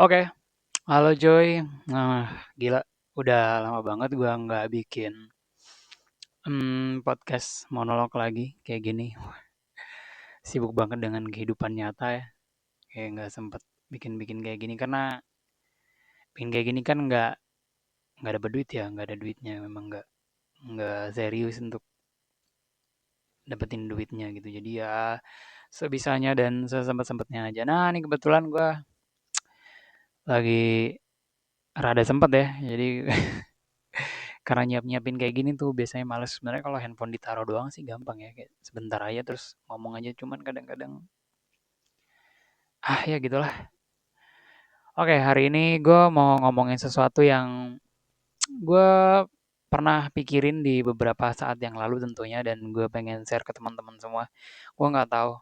Oke, halo Joy. Nah, gila, udah lama banget gua nggak bikin podcast monolog lagi kayak gini. Sibuk banget dengan kehidupan nyata ya. Kayak nggak sempet bikin-bikin kayak gini karena bikin kayak gini kan nggak dapet duit ya, nggak ada duitnya. Memang nggak serius untuk dapetin duitnya gitu. Jadi ya sebisanya dan sesempet-sempetnya aja. Nah, ini kebetulan gua lagi rada sempet ya. Jadi karena nyiapin kayak gini tuh biasanya males. Sebenarnya kalau handphone ditaruh doang sih gampang ya, kayak sebentar aja terus ngomong aja, cuman kadang-kadang ya gitulah. Oke, hari ini gue mau ngomongin sesuatu yang gue pernah pikirin di beberapa saat yang lalu tentunya, dan gue pengen share ke teman-teman semua. Gue nggak tahu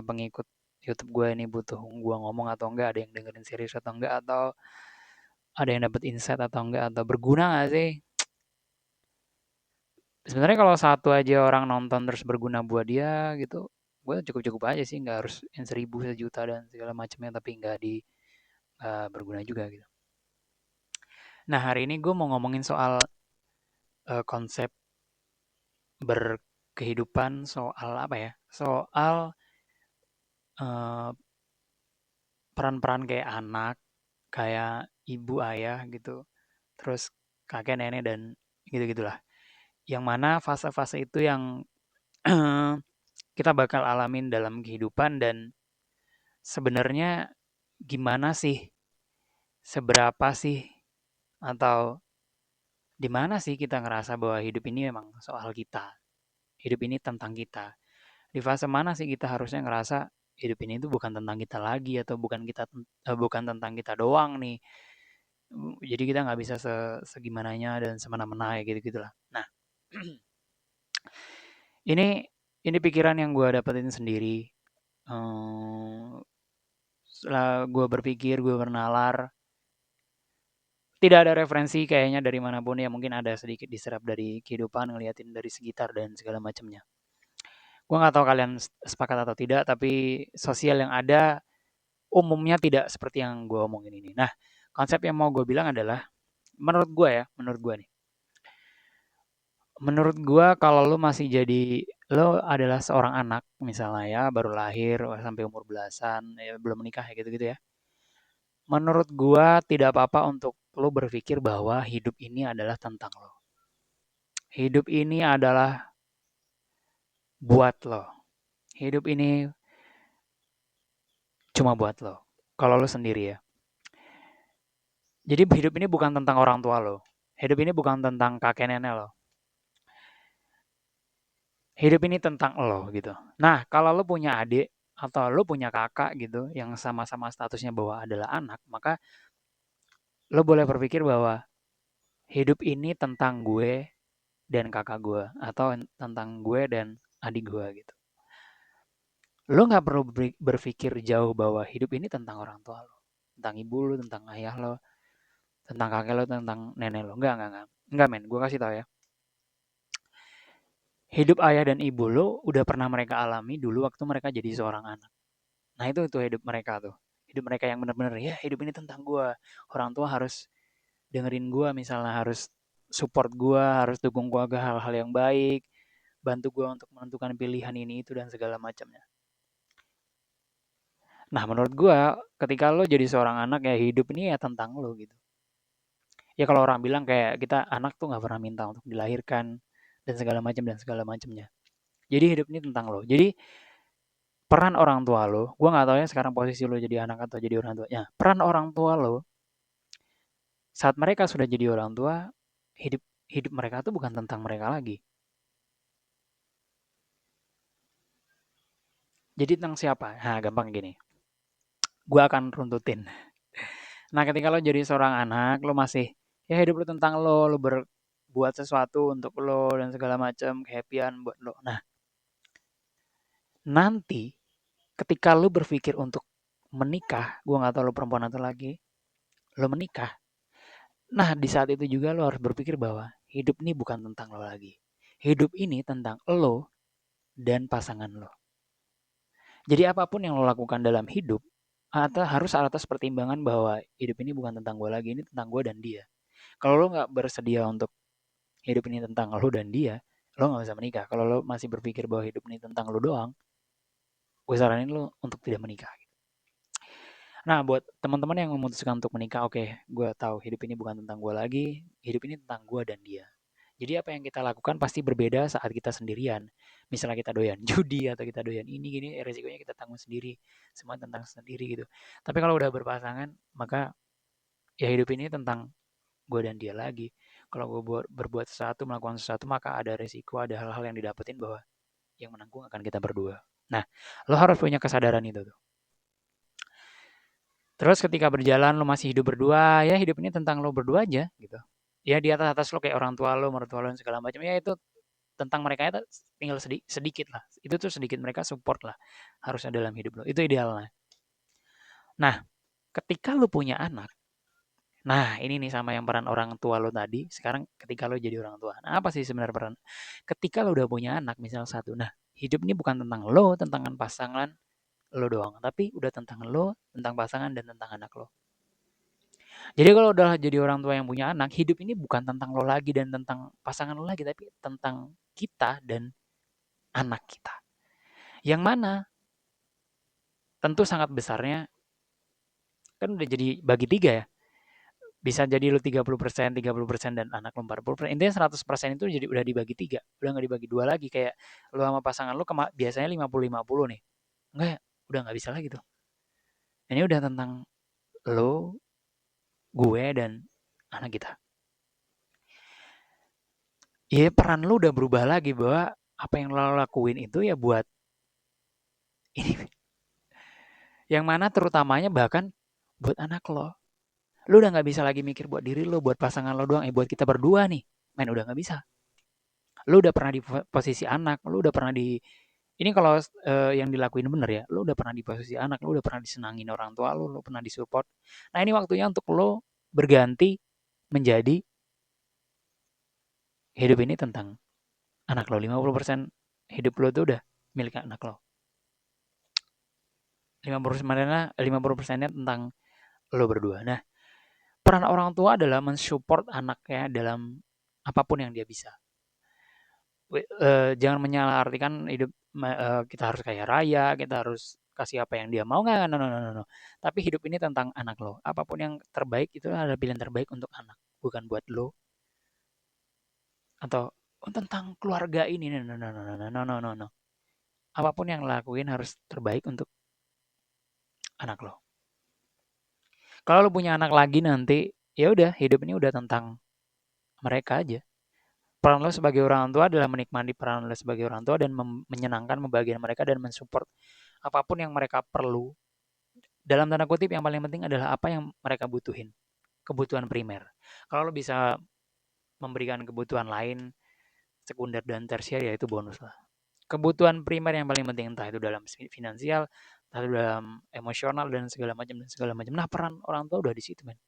pengikut YouTube gue ini butuh gue ngomong atau enggak, ada yang dengerin serius atau enggak, atau ada yang dapet insight atau enggak, atau berguna nggak sih. Sebenarnya kalau satu aja orang nonton terus berguna buat dia gitu, gue cukup-cukup aja sih, nggak harus yang 1000, sejuta dan segala macamnya, tapi nggak berguna juga gitu. Nah, hari ini gue mau ngomongin soal konsep berkehidupan, soal apa ya? Soal eh, peran-peran kayak anak, kayak ibu ayah gitu, terus kakek nenek dan gitu-gitulah. Yang mana fase-fase itu yang kita bakal alamin dalam kehidupan, dan sebenarnya gimana sih, seberapa sih, atau di mana sih kita ngerasa bahwa hidup ini memang soal kita. Hidup ini tentang kita. Di fase mana sih kita harusnya ngerasa hidup ini itu bukan tentang kita lagi, atau bukan tentang kita doang nih. Jadi kita nggak bisa segimananya dan semena-mena ya gitu-gitulah. Nah, ini ini pikiran yang gue dapetin sendiri. Setelah gue berpikir, gue bernalar, tidak ada referensi kayaknya dari manapun, ya mungkin ada sedikit diserap dari kehidupan, ngeliatin dari sekitar dan segala macamnya. Gue nggak tahu kalian sepakat atau tidak, tapi sosial yang ada umumnya tidak seperti yang gue omongin ini. Nah, konsep yang mau gue bilang adalah, menurut gue nih, menurut gue kalau lo adalah seorang anak misalnya ya, baru lahir sampai umur belasan, ya belum menikah ya gitu-gitu ya. Menurut gue tidak apa-apa untuk lo berpikir bahwa hidup ini adalah tentang lo. Hidup ini adalah buat lo. Hidup ini cuma buat lo. Kalau lo sendiri ya. Jadi hidup ini bukan tentang orang tua lo. Hidup ini bukan tentang kakek nenek lo. Hidup ini tentang lo gitu. Nah, kalau lo punya adik atau lo punya kakak gitu yang sama-sama statusnya bahwa adalah anak, maka lo boleh berpikir bahwa hidup ini tentang gue dan kakak gue, atau tentang gue dan adik gue gitu. Lo nggak perlu berpikir jauh bahwa hidup ini tentang orang tua lo, tentang ibu lo, tentang ayah lo, tentang kakek lo, tentang nenek lo. Enggak men, gue kasih tau ya. Hidup ayah dan ibu lo udah pernah mereka alami dulu waktu mereka jadi seorang anak. Nah, itu hidup mereka tuh. Hidup mereka yang benar-benar, ya hidup ini tentang gue. Orang tua harus dengerin gue, misalnya harus support gue, harus dukung gue ke hal-hal yang baik, bantu gue untuk menentukan pilihan ini itu dan segala macamnya. Nah, menurut gue ketika lo jadi seorang anak, ya hidup ini ya tentang lo gitu. Ya kalau orang bilang kayak kita anak tuh nggak pernah minta untuk dilahirkan dan segala macamnya. Jadi hidup ini tentang lo. Jadi peran orang tua lo, gue nggak tahu ya sekarang posisi lo jadi anak atau jadi orang tuanya. Peran orang tua lo saat mereka sudah jadi orang tua, hidup hidup mereka tuh bukan tentang mereka lagi. Jadi tentang siapa? Nah, gampang gini. Gue akan runtutin. Nah, ketika lo jadi seorang anak, lo masih, ya hidup lo tentang lo berbuat sesuatu untuk lo dan segala macam, kehappian buat lo. Nah, nanti ketika lo berpikir untuk menikah, gue nggak tahu lo perempuan atau lagi, lo menikah. Nah, di saat itu juga lo harus berpikir bahwa hidup ini bukan tentang lo lagi. Hidup ini tentang lo dan pasangan lo. Jadi apapun yang lo lakukan dalam hidup, atau harus atas pertimbangan bahwa hidup ini bukan tentang gue lagi, ini tentang gue dan dia. Kalau lo nggak bersedia untuk hidup ini tentang lo dan dia, lo nggak bisa menikah. Kalau lo masih berpikir bahwa hidup ini tentang lo doang, gue saranin lo untuk tidak menikah. Nah, buat teman-teman yang memutuskan untuk menikah, oke, gue tahu hidup ini bukan tentang gue lagi, hidup ini tentang gue dan dia. Jadi apa yang kita lakukan pasti berbeda saat kita sendirian. Misalnya kita doyan judi atau kita doyan ini gini, resikonya kita tanggung sendiri. Semua tentang sendiri gitu. Tapi kalau udah berpasangan, maka ya hidup ini tentang gue dan dia lagi. Kalau gue berbuat sesuatu, melakukan sesuatu, maka ada resiko, ada hal-hal yang didapetin bahwa yang menanggung akan kita berdua. Nah, lo harus punya kesadaran itu tuh. Terus ketika berjalan lo masih hidup berdua, ya hidup ini tentang lo berdua aja gitu. Ya di atas-atas lo kayak orang tua lo, mertua lo dan segala macam. Ya itu tentang mereka itu tinggal sedikit lah. Itu tuh sedikit mereka support lah. Harusnya dalam hidup lo. Itu idealnya. Nah, ketika lo punya anak, nah ini nih sama yang peran orang tua lo tadi. Sekarang ketika lo jadi orang tua. Nah, apa sih sebenarnya peran? Ketika lo udah punya anak, misal satu. Nah, hidup ini bukan tentang lo, tentang pasangan lo doang. Tapi udah tentang lo, tentang pasangan, dan tentang anak lo. Jadi kalau udah jadi orang tua yang punya anak, hidup ini bukan tentang lo lagi dan tentang pasangan lo lagi, tapi tentang kita dan anak kita. Yang mana tentu sangat besarnya, kan udah jadi bagi tiga ya. Bisa jadi lo 30% dan anak lo 40%. Intinya 100% itu jadi udah dibagi tiga. Udah nggak dibagi dua lagi. Kayak lo sama pasangan lo biasanya 50-50 nih. Enggak ya, udah nggak bisa lagi tuh. Ini udah tentang lo, gue, dan anak kita. Ya peran lo udah berubah lagi bahwa apa yang lo lakuin itu ya buat ini, yang mana terutamanya bahkan buat anak lo. Lu udah nggak bisa lagi mikir buat diri lo, buat pasangan lo doang, buat kita berdua nih. Men, udah nggak bisa. Lu udah pernah di posisi anak, lu udah pernah di ini kalau yang dilakuin bener ya, lu udah pernah di posisi anak, lu udah pernah disenangin orang tua lu pernah disupport. Nah ini waktunya untuk lo berganti menjadi hidup ini tentang anak lo. 50% hidup lo tuh udah milik anak lo. 50%nya tentang lo berdua. Nah, peran orang tua adalah mensupport anaknya dalam apapun yang dia bisa. Jangan menyalahartikan hidup kita harus kaya raya, kita harus kasih apa yang dia mau nggak? No, no, no, no, no. Tapi hidup ini tentang anak lo. Apapun yang terbaik itu adalah pilihan terbaik untuk anak, bukan buat lo atau tentang keluarga ini. No, no, no, no, no, no, no, no, no. Apapun yang lakuin harus terbaik untuk anak lo. Kalau lo punya anak lagi nanti, ya udah hidup ini udah tentang mereka aja. Peran lo sebagai orang tua adalah menikmati peran lo sebagai orang tua dan menyenangkan, membahagiakan mereka dan mensupport apapun yang mereka perlu. Dalam tanda kutip yang paling penting adalah apa yang mereka butuhin. Kebutuhan primer. Kalau lo bisa memberikan kebutuhan lain, sekunder dan tersier ya itu bonus lah. Kebutuhan primer yang paling penting entah itu dalam finansial, entah itu dalam emosional dan segala macam dan segala macam. Nah peran orang tua udah di situ men.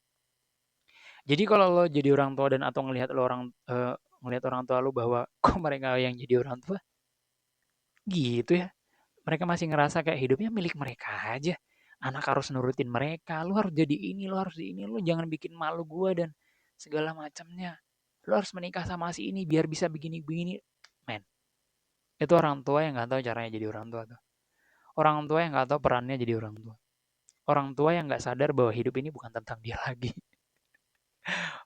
Jadi kalau lo jadi orang tua dan atau ngelihat lo ngelihat orang tua lo bahwa kok mereka yang jadi orang tua gitu ya. Mereka masih ngerasa kayak hidupnya milik mereka aja. Anak harus nurutin mereka, lu harus jadi ini, lu harus di ini, lu jangan bikin malu gua dan segala macamnya. Lu harus menikah sama si ini biar bisa begini-begini. Men, itu orang tua yang nggak tahu caranya jadi orang tua tuh. Orang tua yang nggak tahu perannya jadi orang tua. Orang tua yang nggak sadar bahwa hidup ini bukan tentang dia lagi.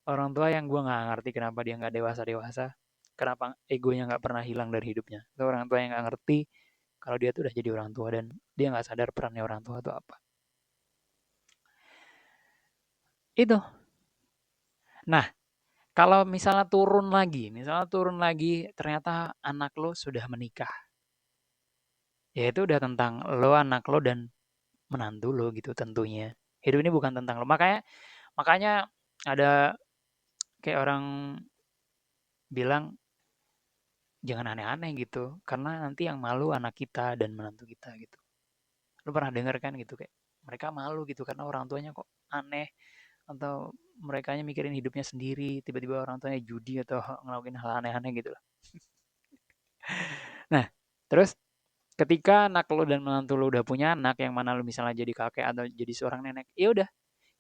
Orang tua yang gua nggak ngerti kenapa dia nggak dewasa-dewasa. Kenapa egonya nggak pernah hilang dari hidupnya. Itu orang tua yang nggak ngerti kalau dia tuh udah jadi orang tua dan dia nggak sadar perannya orang tua itu apa. Itu. Nah, kalau misalnya turun lagi ternyata anak lo sudah menikah. Ya itu udah tentang lo, anak lo dan menantu lo gitu tentunya. Hidup ini bukan tentang lo. Makanya makanya ada kayak orang bilang jangan aneh-aneh gitu karena nanti yang malu anak kita dan menantu kita gitu. Lo pernah denger kan gitu kayak mereka malu gitu karena orang tuanya kok aneh atau mereka mikirin hidupnya sendiri, tiba-tiba orang tuanya judi atau ngelakuin hal aneh-aneh gitu lah. Nah, terus Ketika anak lo dan menantu lo udah punya anak, yang mana lo misalnya jadi kakek atau jadi seorang nenek, ya udah,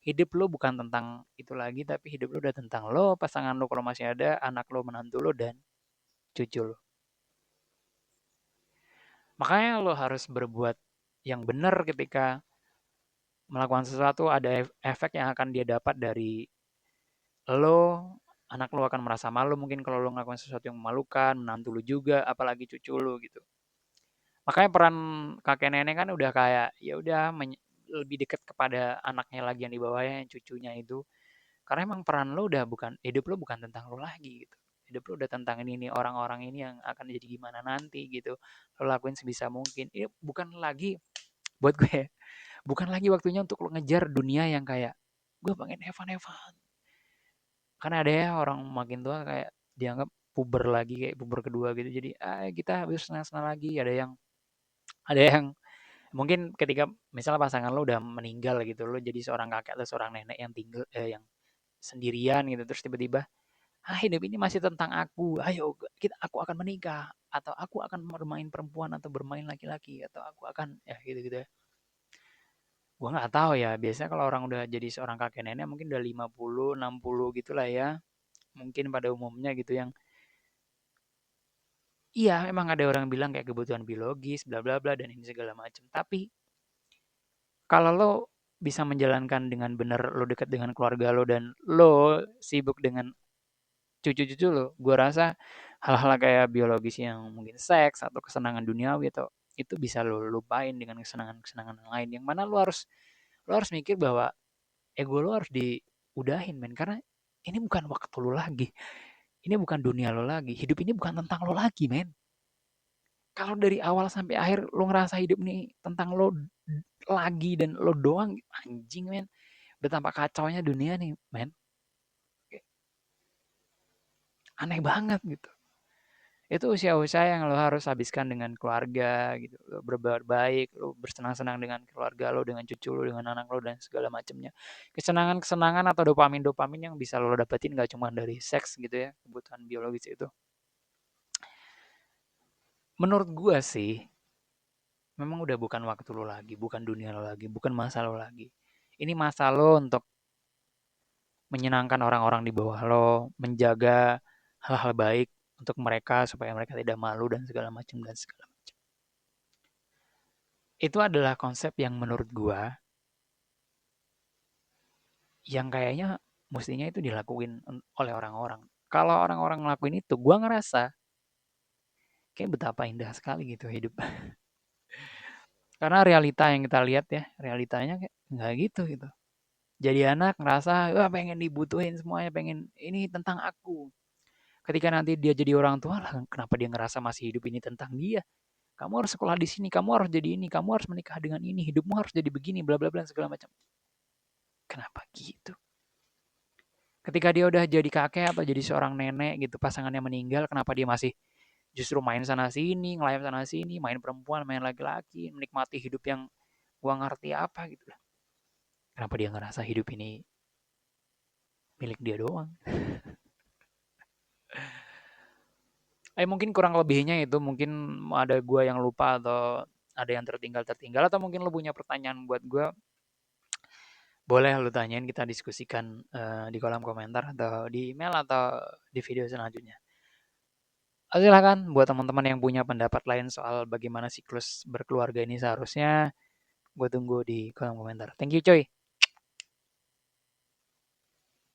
hidup lo bukan tentang itu lagi, tapi hidup lo udah tentang lo, pasangan lo kalau masih ada, anak lo, menantu lo, dan cucu lo. Makanya lo harus berbuat yang benar ketika melakukan sesuatu, ada efek yang akan dia dapat dari lo, anak lo akan merasa malu mungkin kalau lo ngelakuin sesuatu yang memalukan, menantu lo juga, apalagi cucu lo gitu. Makanya peran kakek nenek kan udah kayak ya udah lebih dekat kepada anaknya lagi yang di bawahnya, yang cucunya itu. Karena emang peran lo udah bukan, hidup lo bukan tentang lo lagi gitu. Hidup lo udah tentang ini orang-orang ini yang akan jadi gimana nanti gitu. Lo lakuin sebisa mungkin. Ini bukan lagi buat gue ya, bukan lagi waktunya untuk lo ngejar dunia yang kayak gue pengen have fun, have fun. Karena ada ya orang makin tua kayak dianggap puber lagi, kayak puber kedua gitu. Jadi kita harus senang-senang lagi. Ada yang mungkin ketika misalnya pasangan lo udah meninggal gitu, lo jadi seorang kakek atau seorang nenek yang tinggal yang sendirian gitu, terus tiba-tiba hidup ini masih tentang aku, ayo aku akan menikah, atau aku akan bermain perempuan atau bermain laki-laki, atau aku akan ya gitu-gitu ya. Gua nggak tahu ya, biasanya kalau orang udah jadi seorang kakek nenek mungkin udah 50, 60 gitulah ya. Mungkin pada umumnya gitu yang iya emang ada orang bilang kayak kebutuhan biologis bla bla bla dan ini segala macam. Tapi kalau lo bisa menjalankan dengan benar, lo dekat dengan keluarga lo dan lo sibuk dengan cucu-cucu lo, gue rasa hal-hal kayak biologis yang mungkin seks atau kesenangan duniawi atau itu bisa lo lupain dengan kesenangan-kesenangan yang lain, yang mana lo harus mikir bahwa ego lo harus diudahin men, karena ini bukan waktu lo lagi, ini bukan dunia lo lagi, hidup ini bukan tentang lo lagi men. Kalau dari awal sampai akhir lo ngerasa hidup nih tentang lo lagi dan lo doang, anjing men, betapa kacaunya dunia nih men, aneh banget gitu. Itu usia-usia yang lo harus habiskan dengan keluarga gitu, lo berbuat baik, lo bersenang-senang dengan keluarga lo, dengan cucu lo, dengan anak lo dan segala macamnya. Kesenangan-kesenangan atau dopamin-dopamin yang bisa lo dapetin gak cuma dari seks gitu ya, kebutuhan biologis itu. Menurut gua sih, memang udah bukan waktu lo lagi, bukan dunia lo lagi, bukan masa lo lagi. Ini masa lo untuk menyenangkan orang-orang di bawah lo, menjaga hal-hal baik untuk mereka supaya mereka tidak malu dan segala macam dan segala macam. Itu adalah konsep yang menurut gua yang kayaknya mestinya itu dilakuin oleh orang-orang. Kalau orang-orang ngelakuin itu, gua ngerasa kayak betapa indah sekali gitu hidup. Karena realita yang kita lihat ya, realitanya kayak nggak gitu gitu. Jadi anak ngerasa, wah pengen dibutuhin semuanya, pengen ini tentang aku. Ketika nanti dia jadi orang tua, lah kenapa dia ngerasa masih hidup ini tentang dia? Kamu harus sekolah di sini, kamu harus jadi ini, kamu harus menikah dengan ini, hidupmu harus jadi begini, bla bla bla segala macam. Kenapa gitu? Ketika dia udah jadi kakek atau jadi seorang nenek gitu, pasangannya meninggal, kenapa dia masih justru main sana sini, ngelayap sana sini, main perempuan, main laki-laki, menikmati hidup yang gua ngerti apa gitu lah. Kenapa dia ngerasa hidup ini milik dia doang? Mungkin kurang lebihnya itu mungkin ada gua yang lupa atau ada yang tertinggal atau mungkin lu punya pertanyaan buat gua, boleh lu tanyain, kita diskusikan di kolom komentar atau di email atau di video selanjutnya. Silakan buat teman-teman yang punya pendapat lain soal bagaimana siklus berkeluarga ini seharusnya, gue tunggu di kolom komentar. Thank you coy.